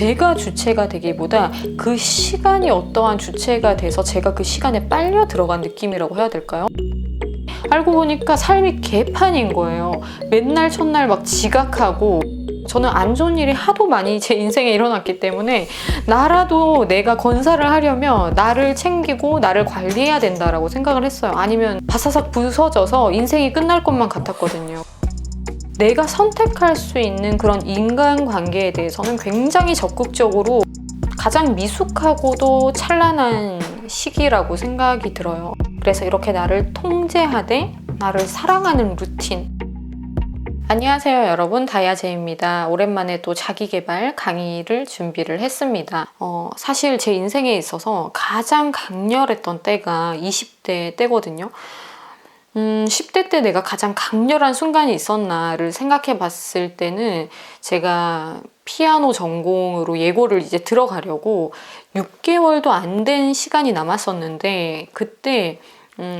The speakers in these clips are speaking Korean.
제가 주체가 되기보다 그 시간이 어떠한 주체가 돼서 제가 그 시간에 빨려 들어간 느낌이라고 해야 될까요? 알고 보니까 삶이 개판인 거예요. 맨날 첫날 막 지각하고, 저는 안 좋은 일이 하도 많이 제 인생에 일어났기 때문에 나라도 내가 건사를 하려면 나를 챙기고 나를 관리해야 된다라고 생각을 했어요. 아니면 바사삭 부서져서 인생이 끝날 것만 같았거든요. 내가 선택할 수 있는 그런 인간관계에 대해서는 굉장히 적극적으로, 가장 미숙하고도 찬란한 시기라고 생각이 들어요. 그래서 이렇게 나를 통제하되 나를 사랑하는 루틴. 안녕하세요 여러분, 다이아제입니다. 오랜만에 또 자기계발 강의를 준비를 했습니다. 사실 제 인생에 있어서 가장 강렬했던 때가 20대 때거든요. 10대 때 내가 가장 강렬한 순간이 있었나를 생각해 봤을 때는, 제가 피아노 전공으로 예고를 이제 들어가려고 6개월도 안 된 시간이 남았었는데, 그때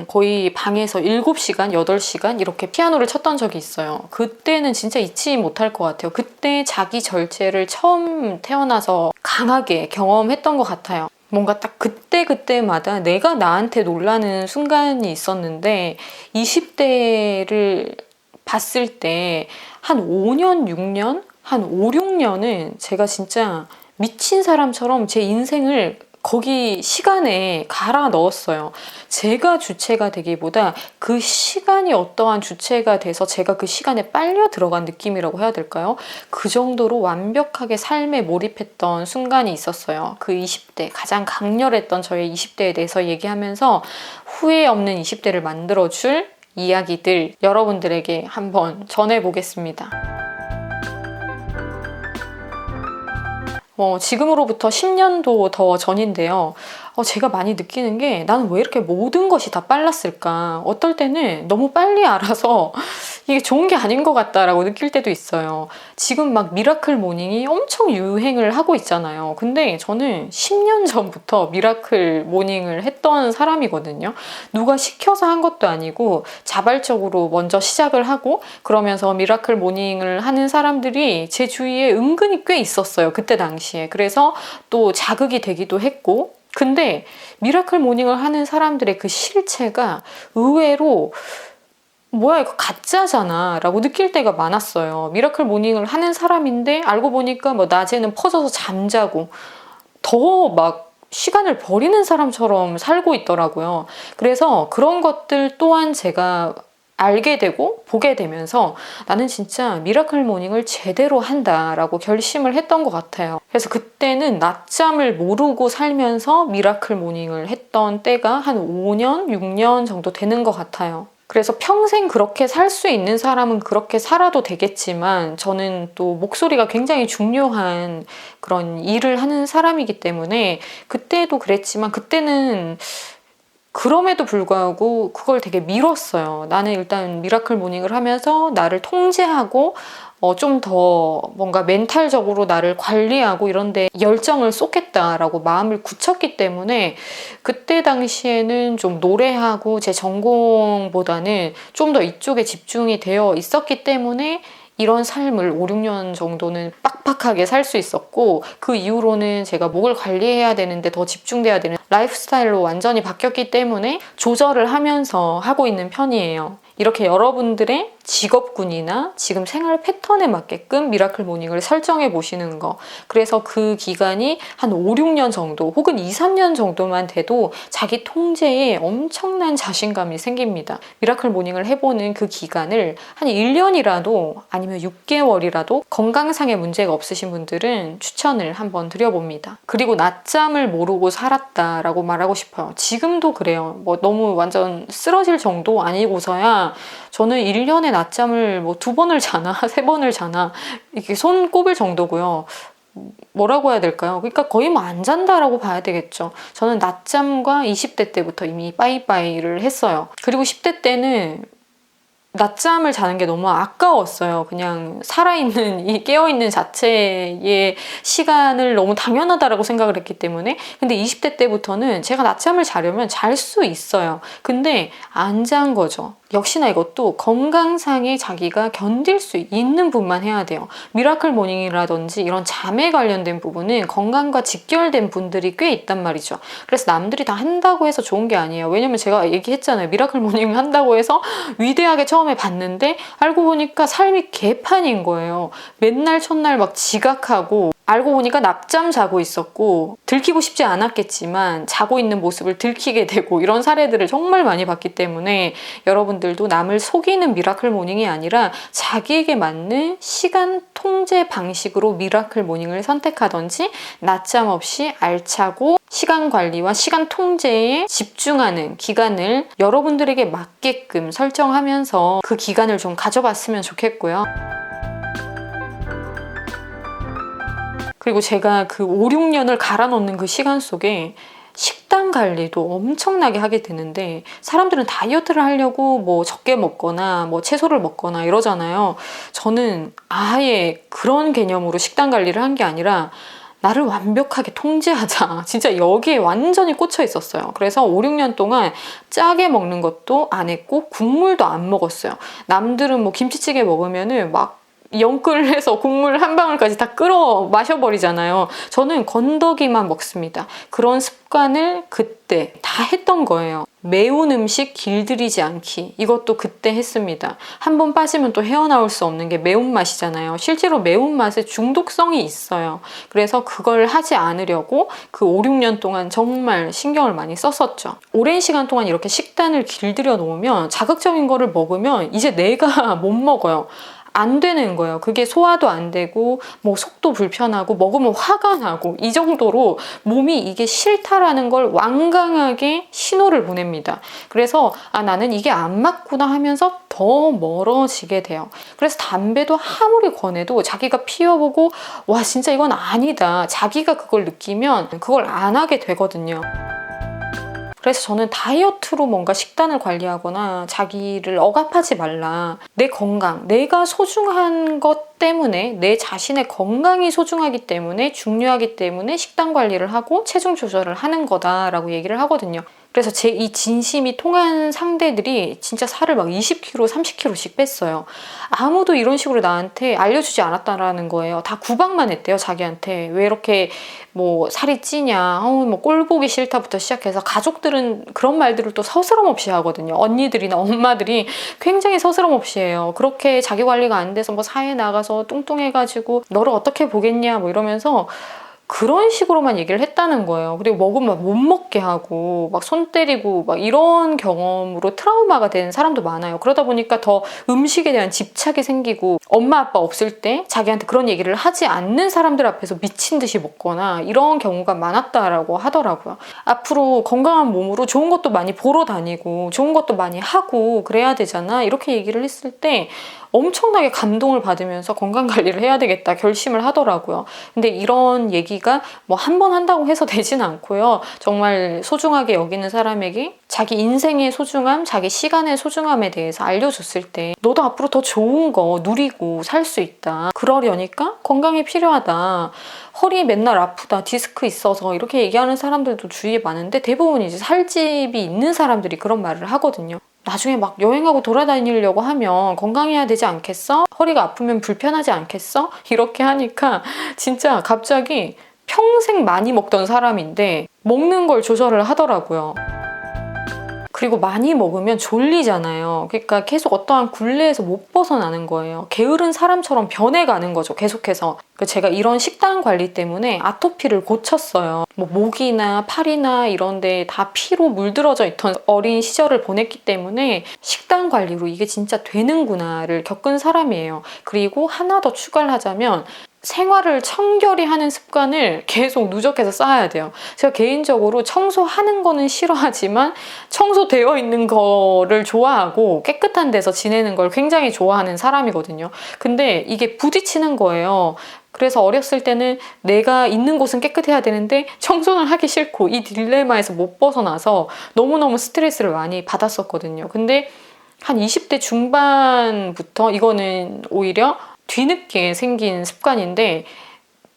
거의 방에서 7시간, 8시간 이렇게 피아노를 쳤던 적이 있어요. 그때는 진짜 잊지 못할 것 같아요. 그때 자기 절제를 처음 태어나서 강하게 경험했던 것 같아요. 뭔가 딱 그때마다 내가 나한테 놀라는 순간이 있었는데, 20대를 봤을 때 한 5년, 6년? 한 5, 6년은 제가 진짜 미친 사람처럼 제 인생을 거기 시간에 갈아 넣었어요. 제가 주체가 되기보다 그 시간이 어떠한 주체가 돼서 제가 그 시간에 빨려 들어간 느낌이라고 해야 될까요? 그 정도로 완벽하게 삶에 몰입했던 순간이 있었어요. 그 20대, 가장 강렬했던 저의 20대에 대해서 얘기하면서 후회 없는 20대를 만들어줄 이야기들 여러분들에게 한번 전해보겠습니다. 지금으로부터 10년도 더 전인데요. 제가 많이 느끼는 게, 나는 왜 이렇게 모든 것이 다 빨랐을까? 어떨 때는 너무 빨리 알아서 이게 좋은 게 아닌 것 같다라고 느낄 때도 있어요. 지금 막 미라클 모닝이 엄청 유행을 하고 있잖아요. 근데 저는 10년 전부터 미라클 모닝을 했던 사람이거든요. 누가 시켜서 한 것도 아니고 자발적으로 먼저 시작을 하고, 그러면서 미라클 모닝을 하는 사람들이 제 주위에 은근히 꽤 있었어요. 그때 당시에. 그래서 또 자극이 되기도 했고, 근데 미라클 모닝을 하는 사람들의 그 실체가 의외로 뭐야 이거 가짜잖아 라고 느낄 때가 많았어요. 미라클 모닝을 하는 사람인데 알고 보니까 뭐 낮에는 퍼져서 잠자고 더 막 시간을 버리는 사람처럼 살고 있더라고요. 그래서 그런 것들 또한 제가 알게 되고 보게 되면서, 나는 진짜 미라클 모닝을 제대로 한다라고 결심을 했던 것 같아요. 그래서 그때는 낮잠을 모르고 살면서 미라클 모닝을 했던 때가 한 5년, 6년 정도 되는 것 같아요. 그래서 평생 그렇게 살 수 있는 사람은 그렇게 살아도 되겠지만, 저는 또 목소리가 굉장히 중요한 그런 일을 하는 사람이기 때문에, 그때도 그랬지만 그때는 그럼에도 불구하고 그걸 되게 미뤘어요. 나는 일단 미라클 모닝을 하면서 나를 통제하고 좀 더 뭔가 멘탈적으로 나를 관리하고 이런데 열정을 쏟겠다라고 마음을 굳혔기 때문에, 그때 당시에는 좀 노래하고 제 전공보다는 좀 더 이쪽에 집중이 되어 있었기 때문에 이런 삶을 5, 6년 정도는 빡빡하게 살 수 있었고, 그 이후로는 제가 목을 관리해야 되는데 더 집중돼야 되는 라이프 스타일로 완전히 바뀌었기 때문에 조절을 하면서 하고 있는 편이에요. 이렇게 여러분들의 직업군이나 지금 생활 패턴에 맞게끔 미라클 모닝을 설정해 보시는 거. 그래서 그 기간이 한 5, 6년 정도 혹은 2, 3년 정도만 돼도 자기 통제에 엄청난 자신감이 생깁니다. 미라클 모닝을 해보는 그 기간을 한 1년이라도 아니면 6개월이라도 건강상의 문제가 없으신 분들은 추천을 한번 드려봅니다. 그리고 낮잠을 모르고 살았다라고 말하고 싶어요. 지금도 그래요. 뭐 너무 완전 쓰러질 정도 아니고서야 저는 1년에 낮잠을 뭐 2번을 자나 3번을 자나 이렇게 손 꼽을 정도고요. 뭐라고 해야 될까요? 그러니까 거의 뭐 안 잔다라고 봐야 되겠죠. 저는 낮잠과 20대 때부터 이미 빠이빠이를 했어요. 그리고 10대 때는 낮잠을 자는 게 너무 아까웠어요. 그냥 살아있는, 이 깨어있는 자체의 시간을 너무 당연하다라고 생각을 했기 때문에. 근데 20대 때부터는 제가 낮잠을 자려면 잘 수 있어요. 근데 안 잔 거죠. 역시나 이것도 건강상에 자기가 견딜 수 있는 분만 해야 돼요. 미라클 모닝이라든지 이런 잠에 관련된 부분은 건강과 직결된 분들이 꽤 있단 말이죠. 그래서 남들이 다 한다고 해서 좋은 게 아니에요. 왜냐면 제가 얘기했잖아요. 미라클 모닝 한다고 해서 위대하게 처음에 봤는데 알고 보니까 삶이 개판인 거예요. 맨날 첫날 막 지각하고 알고 보니까 낮잠 자고 있었고 들키고 싶지 않았겠지만 자고 있는 모습을 들키게 되고 이런 사례들을 정말 많이 봤기 때문에 여러분들도 남을 속이는 미라클 모닝이 아니라 자기에게 맞는 시간 통제 방식으로 미라클 모닝을 선택하든지 낮잠 없이 알차고 시간 관리와 시간 통제에 집중하는 기간을 여러분들에게 맞게끔 설정하면서 그 기간을 좀 가져봤으면 좋겠고요. 그리고 제가 그 5, 6년을 갈아 넣는 그 시간 속에 식단 관리도 엄청나게 하게 되는데 사람들은 다이어트를 하려고 뭐 적게 먹거나 뭐 채소를 먹거나 이러잖아요. 저는 아예 그런 개념으로 식단 관리를 한 게 아니라 나를 완벽하게 통제하자. 진짜 여기에 완전히 꽂혀 있었어요. 그래서 5, 6년 동안 짜게 먹는 것도 안 했고 국물도 안 먹었어요. 남들은 뭐 김치찌개 먹으면은 막 영끌해서 국물 한 방울까지 다 끓여 마셔버리잖아요. 저는 건더기만 먹습니다. 그런 습관을 그때 다 했던 거예요. 매운 음식 길들이지 않기. 이것도 그때 했습니다. 한 번 빠지면 또 헤어나올 수 없는 게 매운맛이잖아요. 실제로 매운맛에 중독성이 있어요. 그래서 그걸 하지 않으려고 그 5, 6년 동안 정말 신경을 많이 썼었죠. 오랜 시간 동안 이렇게 식단을 길들여 놓으면 자극적인 거를 먹으면 이제 내가 못 먹어요. 안 되는 거예요. 그게 소화도 안 되고 뭐 속도 불편하고 먹으면 화가 나고 이 정도로 몸이 이게 싫다라는 걸 완강하게 신호를 보냅니다. 그래서 나는 이게 안 맞구나 하면서 더 멀어지게 돼요. 그래서 담배도 아무리 권해도 자기가 피워보고 와 진짜 이건 아니다. 자기가 그걸 느끼면 그걸 안 하게 되거든요. 그래서 저는 다이어트로 뭔가 식단을 관리하거나 자기를 억압하지 말라. 내 건강, 내가 소중한 것 때문에 내 자신의 건강이 소중하기 때문에 중요하기 때문에 식단 관리를 하고 체중 조절을 하는 거다라고 얘기를 하거든요. 그래서 제 이 진심이 통한 상대들이 진짜 살을 막 20kg, 30kg씩 뺐어요. 아무도 이런 식으로 나한테 알려주지 않았다라는 거예요. 다 구박만 했대요, 자기한테. 왜 이렇게 뭐 살이 찌냐, 뭐 꼴 보기 싫다부터 시작해서 가족들은 그런 말들을 또 서스럼 없이 하거든요. 언니들이나 엄마들이 굉장히 서스럼 없이 해요. 그렇게 자기 관리가 안 돼서 뭐 사회 나가서 뚱뚱해가지고 너를 어떻게 보겠냐 뭐 이러면서 그런 식으로만 얘기를 했다는 거예요. 그리고 먹으면 못 먹게 하고 막 손 때리고 막 이런 경험으로 트라우마가 된 사람도 많아요. 그러다 보니까 더 음식에 대한 집착이 생기고 엄마 아빠 없을 때 자기한테 그런 얘기를 하지 않는 사람들 앞에서 미친 듯이 먹거나 이런 경우가 많았다라고 하더라고요. 앞으로 건강한 몸으로 좋은 것도 많이 보러 다니고 좋은 것도 많이 하고 그래야 되잖아. 이렇게 얘기를 했을 때 엄청나게 감동을 받으면서 건강관리를 해야 되겠다 결심을 하더라고요. 근데 이런 얘기가 뭐 한 번 한다고 해서 되지는 않고요. 정말 소중하게 여기는 사람에게 자기 인생의 소중함, 자기 시간의 소중함에 대해서 알려줬을 때 너도 앞으로 더 좋은 거 누리고 살 수 있다. 그러려니까 건강이 필요하다. 허리 맨날 아프다, 디스크 있어서 이렇게 얘기하는 사람들도 주위에 많은데 대부분 이제 살집이 있는 사람들이 그런 말을 하거든요. 나중에 막 여행하고 돌아다니려고 하면 건강해야 되지 않겠어? 허리가 아프면 불편하지 않겠어? 이렇게 하니까 진짜 갑자기 평생 많이 먹던 사람인데 먹는 걸 조절을 하더라고요. 그리고 많이 먹으면 졸리잖아요. 그러니까 계속 어떠한 굴레에서 못 벗어나는 거예요. 게으른 사람처럼 변해가는 거죠, 계속해서. 제가 이런 식단 관리 때문에 아토피를 고쳤어요. 뭐 목이나 팔이나 이런 데 다 피로 물들어져 있던 어린 시절을 보냈기 때문에 식단 관리로 이게 진짜 되는구나를 겪은 사람이에요. 그리고 하나 더 추가를 하자면 생활을 청결히 하는 습관을 계속 누적해서 쌓아야 돼요. 제가 개인적으로 청소하는 거는 싫어하지만 청소되어 있는 거를 좋아하고 깨끗한 데서 지내는 걸 굉장히 좋아하는 사람이거든요. 근데 이게 부딪히는 거예요. 그래서 어렸을 때는 내가 있는 곳은 깨끗해야 되는데 청소는 하기 싫고 이 딜레마에서 못 벗어나서 너무너무 스트레스를 많이 받았었거든요. 근데 한 20대 중반부터 이거는 오히려 뒤늦게 생긴 습관인데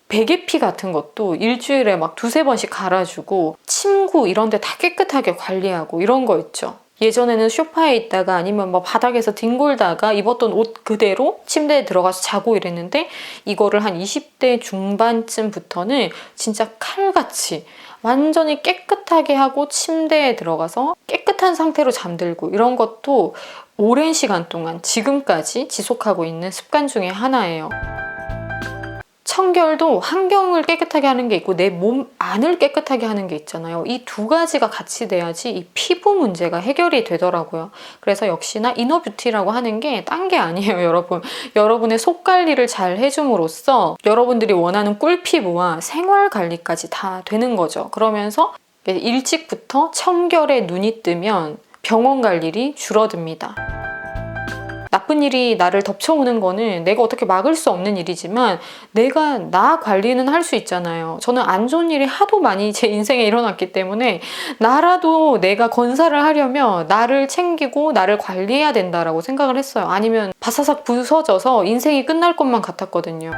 베개피 같은 것도 일주일에 막 2-3번씩 갈아주고 침구 이런 데 다 깨끗하게 관리하고 이런 거 있죠. 예전에는 소파에 있다가 아니면 뭐 바닥에서 뒹굴다가 입었던 옷 그대로 침대에 들어가서 자고 이랬는데 이거를 한 20대 중반쯤부터는 진짜 칼같이 완전히 깨끗하게 하고 침대에 들어가서 깨끗한 상태로 잠들고 이런 것도 오랜 시간 동안 지금까지 지속하고 있는 습관 중에 하나예요. 청결도 환경을 깨끗하게 하는 게 있고 내 몸 안을 깨끗하게 하는 게 있잖아요. 이 두 가지가 같이 돼야지 이 피부 문제가 해결이 되더라고요. 그래서 역시나 이너뷰티라고 하는 게 딴 게 아니에요, 여러분. 여러분의 속 관리를 잘 해줌으로써 여러분들이 원하는 꿀 피부와 생활 관리까지 다 되는 거죠. 그러면서 일찍부터 청결에 눈이 뜨면 병원 갈 일이 줄어듭니다. 나쁜 일이 나를 덮쳐오는 거는 내가 어떻게 막을 수 없는 일이지만 내가 나 관리는 할 수 있잖아요. 저는 안 좋은 일이 하도 많이 제 인생에 일어났기 때문에 나라도 내가 건사를 하려면 나를 챙기고 나를 관리해야 된다라고 생각을 했어요. 아니면 바사삭 부서져서 인생이 끝날 것만 같았거든요.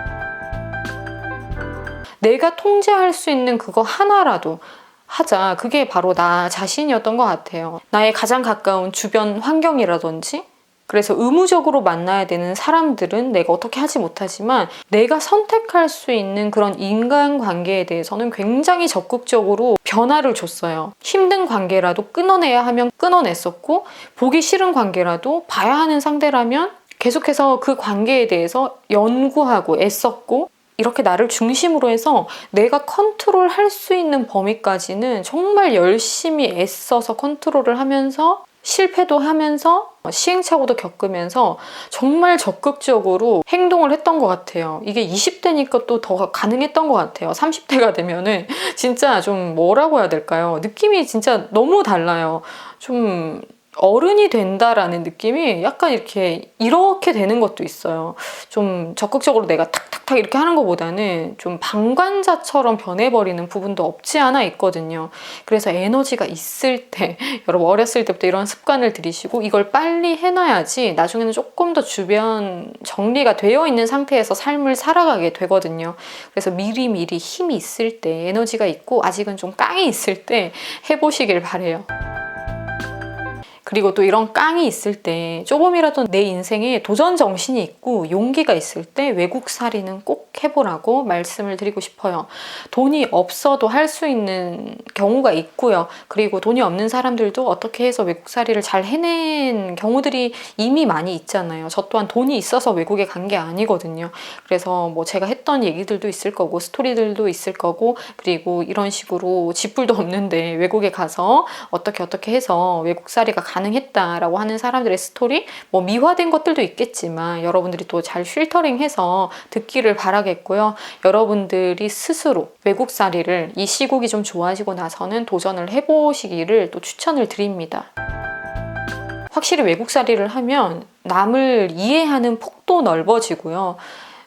내가 통제할 수 있는 그거 하나라도 하자. 그게 바로 나 자신이었던 것 같아요. 나의 가장 가까운 주변 환경이라든지 그래서 의무적으로 만나야 되는 사람들은 내가 어떻게 하지 못하지만 내가 선택할 수 있는 그런 인간관계에 대해서는 굉장히 적극적으로 변화를 줬어요. 힘든 관계라도 끊어내야 하면 끊어냈었고 보기 싫은 관계라도 봐야 하는 상대라면 계속해서 그 관계에 대해서 연구하고 애썼고 이렇게 나를 중심으로 해서 내가 컨트롤할 수 있는 범위까지는 정말 열심히 애써서 컨트롤을 하면서 실패도 하면서 시행착오도 겪으면서 정말 적극적으로 행동을 했던 것 같아요. 이게 20대니까 또 더 가능했던 것 같아요. 30대가 되면은 진짜 좀 뭐라고 해야 될까요? 느낌이 진짜 너무 달라요. 좀 어른이 된다라는 느낌이 약간 이렇게 되는 것도 있어요. 좀 적극적으로 내가 탁탁탁 이렇게 하는 것보다는 좀 방관자처럼 변해버리는 부분도 없지 않아 있거든요. 그래서 에너지가 있을 때, 여러분 어렸을 때부터 이런 습관을 들이시고 이걸 빨리 해놔야지 나중에는 조금 더 주변 정리가 되어 있는 상태에서 삶을 살아가게 되거든요. 그래서 미리미리 힘이 있을 때, 에너지가 있고 아직은 좀 깡이 있을 때 해보시길 바래요. 그리고 또 이런 깡이 있을 때 조금이라도 내 인생에 도전 정신이 있고 용기가 있을 때 외국살이는 꼭 해보라고 말씀을 드리고 싶어요. 돈이 없어도 할 수 있는 경우가 있고요. 그리고 돈이 없는 사람들도 어떻게 해서 외국살이를 잘 해낸 경우들이 이미 많이 있잖아요. 저 또한 돈이 있어서 외국에 간 게 아니거든요. 그래서 뭐 제가 했던 얘기들도 있을 거고 스토리들도 있을 거고 그리고 이런 식으로 집불도 없는데 외국에 가서 어떻게 해서 외국살이가 가능했다라고 하는 사람들의 스토리, 뭐 미화된 것들도 있겠지만 여러분들이 또 잘 필터링해서 듣기를 바라겠고요. 여러분들이 스스로 외국살이를 이 시국이 좀 좋아지고 나서는 도전을 해보시기를 또 추천을 드립니다. 확실히 외국살이를 하면 남을 이해하는 폭도 넓어지고요.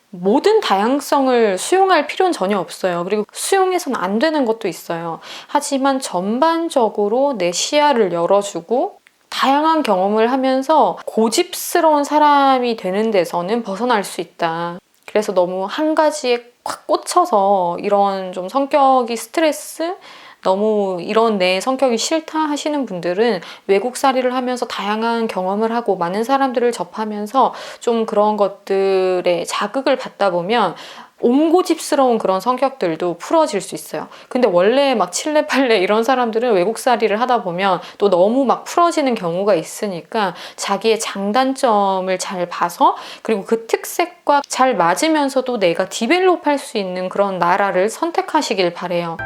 모든 다양성을 수용할 필요는 전혀 없어요. 그리고 수용해서는 안 되는 것도 있어요. 하지만 전반적으로 내 시야를 열어주고 다양한 경험을 하면서 고집스러운 사람이 되는 데서는 벗어날 수 있다. 그래서 너무 한 가지에 꽉 꽂혀서 이런 좀 성격이 스트레스, 너무 이런 내 성격이 싫다 하시는 분들은 외국살이를 하면서 다양한 경험을 하고 많은 사람들을 접하면서 좀 그런 것들에 자극을 받다 보면 옹고집스러운 그런 성격들도 풀어질 수 있어요. 근데 원래 막 칠레팔레 이런 사람들은 외국살이를 하다 보면 또 너무 막 풀어지는 경우가 있으니까 자기의 장단점을 잘 봐서 그리고 그 특색과 잘 맞으면서도 내가 디벨롭할 수 있는 그런 나라를 선택하시길 바래요.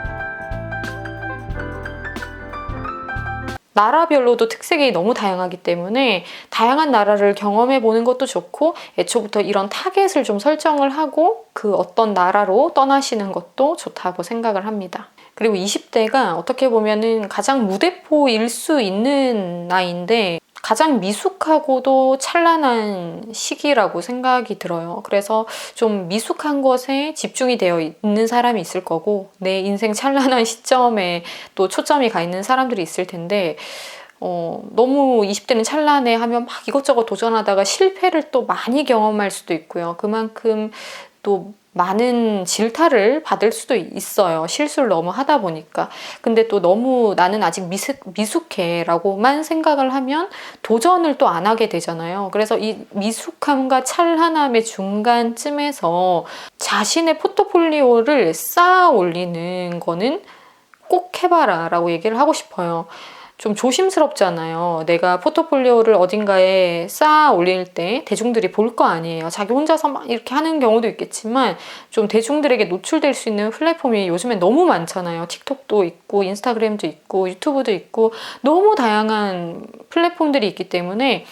나라별로도 특색이 너무 다양하기 때문에 다양한 나라를 경험해 보는 것도 좋고 애초부터 이런 타겟을 좀 설정을 하고 그 어떤 나라로 떠나시는 것도 좋다고 생각을 합니다. 그리고 20대가 어떻게 보면은 가장 무대포일 수 있는 나이인데 가장 미숙하고도 찬란한 시기라고 생각이 들어요. 그래서 좀 미숙한 것에 집중이 되어 있는 사람이 있을 거고 내 인생 찬란한 시점에 또 초점이 가 있는 사람들이 있을 텐데 너무 20대는 찬란해 하면 막 이것저것 도전하다가 실패를 또 많이 경험할 수도 있고요. 그만큼 또 많은 질타를 받을 수도 있어요. 실수를 너무 하다 보니까. 근데 또 너무 나는 아직 미숙해 라고만 생각을 하면 도전을 또 안 하게 되잖아요. 그래서 이 미숙함과 찬란함의 중간쯤에서 자신의 포트폴리오를 쌓아 올리는 거는 꼭 해봐라 라고 얘기를 하고 싶어요. 좀 조심스럽잖아요. 내가 포트폴리오를 어딘가에 쌓아 올릴 때 대중들이 볼 거 아니에요. 자기 혼자서 막 이렇게 하는 경우도 있겠지만 좀 대중들에게 노출될 수 있는 플랫폼이 요즘엔 너무 많잖아요. 틱톡도 있고 인스타그램도 있고 유튜브도 있고 너무 다양한 플랫폼들이 있기 때문에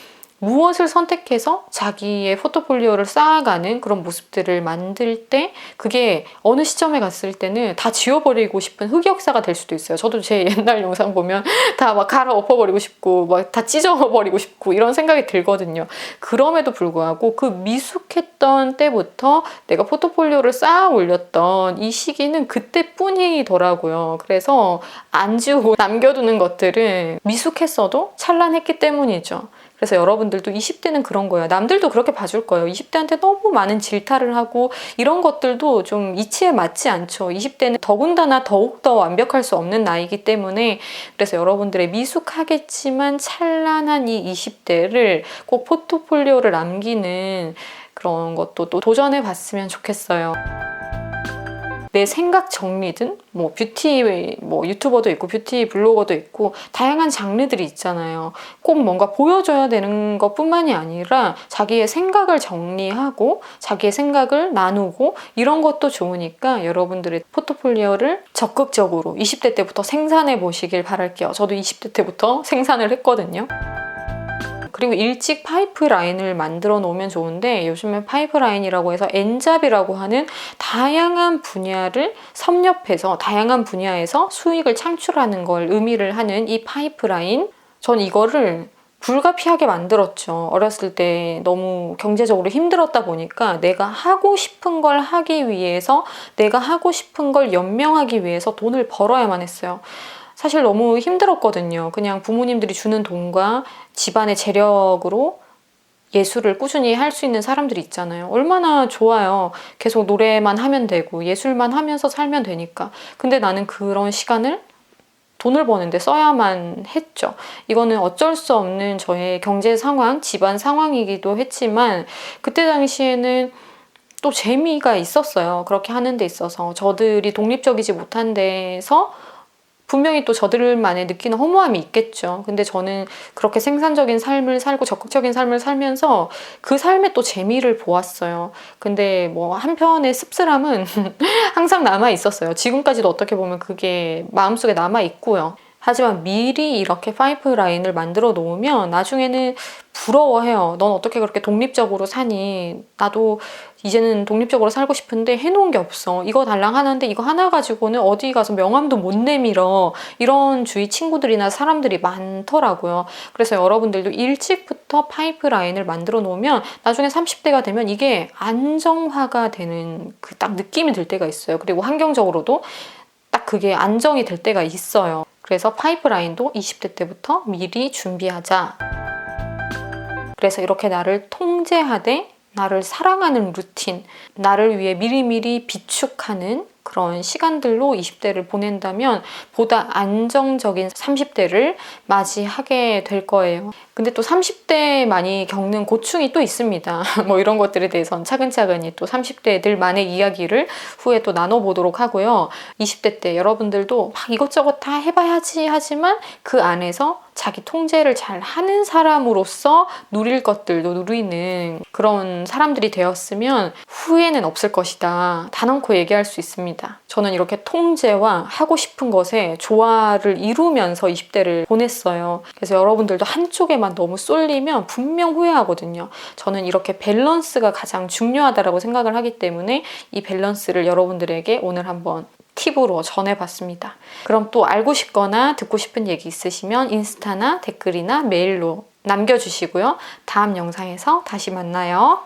무엇을 선택해서 자기의 포트폴리오를 쌓아가는 그런 모습들을 만들 때 그게 어느 시점에 갔을 때는 다 지워버리고 싶은 흑역사가 될 수도 있어요. 저도 제 옛날 영상 보면 다 막 갈아엎어버리고 싶고 막 다 찢어버리고 싶고 이런 생각이 들거든요. 그럼에도 불구하고 그 미숙했던 때부터 내가 포트폴리오를 쌓아 올렸던 이 시기는 그때뿐이더라고요. 그래서 안 지우고 남겨두는 것들은 미숙했어도 찬란했기 때문이죠. 그래서 여러분들도 20대는 그런 거예요. 남들도 그렇게 봐줄 거예요. 20대한테 너무 많은 질타를 하고 이런 것들도 좀 이치에 맞지 않죠. 20대는 더군다나 더욱더 완벽할 수 없는 나이기 때문에 그래서 여러분들의 미숙하겠지만 찬란한 이 20대를 꼭 포트폴리오를 남기는 그런 것도 또 도전해 봤으면 좋겠어요. 내 생각 정리든 뭐 뷰티 뭐 유튜버도 있고 뷰티 블로거도 있고 다양한 장르들이 있잖아요. 꼭 뭔가 보여줘야 되는 것뿐만이 아니라 자기의 생각을 정리하고 자기의 생각을 나누고 이런 것도 좋으니까 여러분들의 포트폴리오를 적극적으로 20대 때부터 생산해 보시길 바랄게요. 저도 20대 때부터 생산을 했거든요. 그리고 일찍 파이프라인을 만들어 놓으면 좋은데 요즘에 파이프라인이라고 해서 엔잡이라고 하는 다양한 분야를 섭렵해서 다양한 분야에서 수익을 창출하는 걸 의미를 하는 이 파이프라인, 전 이거를 불가피하게 만들었죠. 어렸을 때 너무 경제적으로 힘들었다 보니까 내가 하고 싶은 걸 하기 위해서 내가 하고 싶은 걸 연명하기 위해서 돈을 벌어야만 했어요. 사실 너무 힘들었거든요. 그냥 부모님들이 주는 돈과 집안의 재력으로 예술을 꾸준히 할 수 있는 사람들이 있잖아요. 얼마나 좋아요. 계속 노래만 하면 되고 예술만 하면서 살면 되니까. 근데 나는 그런 시간을 돈을 버는데 써야만 했죠. 이거는 어쩔 수 없는 저의 경제 상황, 집안 상황이기도 했지만 그때 당시에는 또 재미가 있었어요. 그렇게 하는 데 있어서. 저들이 독립적이지 못한 데에서 분명히 또 저들만의 느끼는 허무함이 있겠죠. 근데 저는 그렇게 생산적인 삶을 살고 적극적인 삶을 살면서 그 삶에 또 재미를 보았어요. 근데 뭐 한편의 씁쓸함은 항상 남아 있었어요. 지금까지도 어떻게 보면 그게 마음속에 남아 있고요. 하지만 미리 이렇게 파이프라인을 만들어 놓으면 나중에는 부러워해요. 넌 어떻게 그렇게 독립적으로 사니? 나도 이제는 독립적으로 살고 싶은데 해놓은 게 없어. 이거 달랑 하는데 이거 하나 가지고는 어디 가서 명함도 못 내밀어. 이런 주위 친구들이나 사람들이 많더라고요. 그래서 여러분들도 일찍부터 파이프라인을 만들어 놓으면 나중에 30대가 되면 이게 안정화가 되는 그 딱 느낌이 들 때가 있어요. 그리고 환경적으로도 딱 그게 안정이 될 때가 있어요. 그래서 파이프라인도 20대 때부터 미리 준비하자. 그래서 이렇게 나를 통제하되 나를 사랑하는 루틴, 나를 위해 미리미리 비축하는 그런 시간들로 20대를 보낸다면 보다 안정적인 30대를 맞이하게 될 거예요. 근데 또 30대만이 겪는 고충이 또 있습니다. 뭐 이런 것들에 대해서는 차근차근히 또 30대들만의 이야기를 후에 또 나눠보도록 하고요. 20대 때 여러분들도 막 이것저것 다 해봐야지 하지만 그 안에서 자기 통제를 잘 하는 사람으로서 누릴 것들도 누리는 그런 사람들이 되었으면 후회는 없을 것이다. 단언코 얘기할 수 있습니다. 저는 이렇게 통제와 하고 싶은 것에 조화를 이루면서 20대를 보냈어요. 그래서 여러분들도 한쪽에만 너무 쏠리면 분명 후회하거든요. 저는 이렇게 밸런스가 가장 중요하다고 생각을 하기 때문에 이 밸런스를 여러분들에게 오늘 한번 팁으로 전해봤습니다. 그럼 또 알고 싶거나 듣고 싶은 얘기 있으시면 인스타나 댓글이나 메일로 남겨주시고요. 다음 영상에서 다시 만나요.